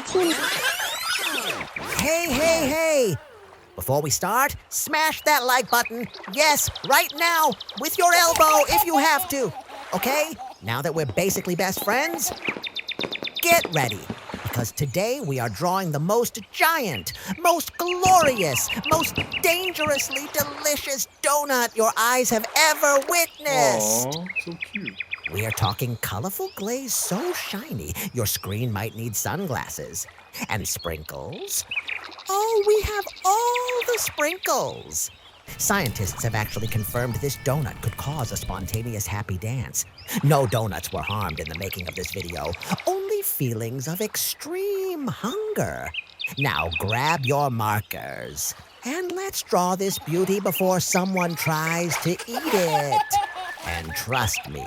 Artoonza. Hey! Before we start, smash that like button. Yes, right now, with your elbow if you have to. Okay? Now that we're basically best friends, get ready. Because today we are drawing the most giant, most glorious, most dangerously delicious donut your eyes have ever witnessed. Aww, so cute. We are talking colorful glaze so shiny your screen might need sunglasses. And sprinkles. Oh, we have all the sprinkles. Scientists have actually confirmed this donut could cause a spontaneous happy dance. No donuts were harmed in the making of this video, only feelings of extreme hunger. Now grab your markers and let's draw this beauty before someone tries to eat it. And trust me,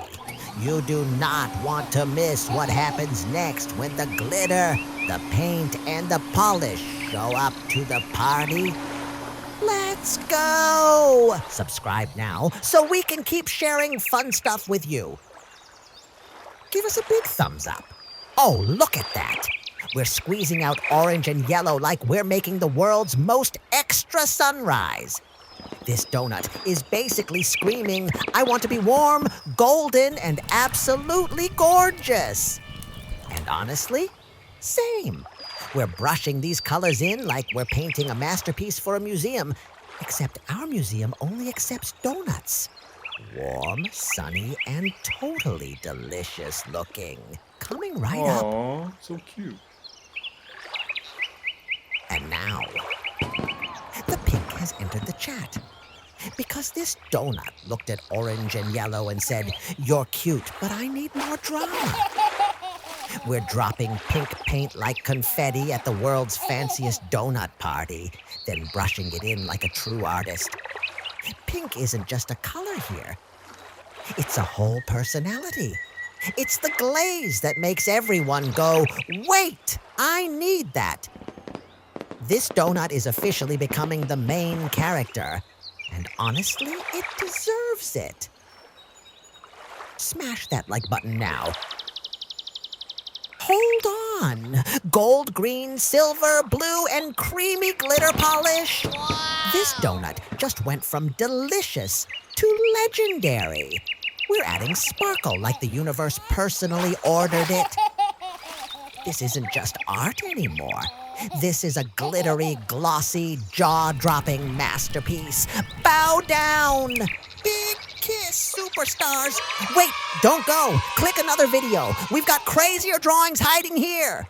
you do not want to miss what happens next when the glitter, the paint, and the polish show up to the party. Let's go! Subscribe now so we can keep sharing fun stuff with you. Give us a big thumbs up. Oh, look at that. We're squeezing out orange and yellow like we're making the world's most extra sunrise. This donut is basically screaming, I want to be warm, golden, and absolutely gorgeous. And honestly, same. We're brushing these colors in like we're painting a masterpiece for a museum, except our museum only accepts donuts. Warm, sunny, and totally delicious looking. Coming right up. Aww, so cute. And now, the pink has entered the chat. Because this donut looked at orange and yellow and said, you're cute, but I need more drama. We're dropping pink paint like confetti at the world's fanciest donut party, then brushing it in like a true artist. Pink isn't just a color here. It's a whole personality. It's the glaze that makes everyone go, wait, I need that. This donut is officially becoming the main character. And honestly, it deserves it. Smash that like button now. Hold on. Gold, green, silver, blue, and creamy glitter polish. Wow. This donut just went from delicious to legendary. We're adding sparkle like the universe personally ordered it. This isn't just art anymore. This is a glittery, glossy, jaw-dropping masterpiece. Bow down! Big kiss, superstars! Wait, don't go! Click another video. We've got crazier drawings hiding here.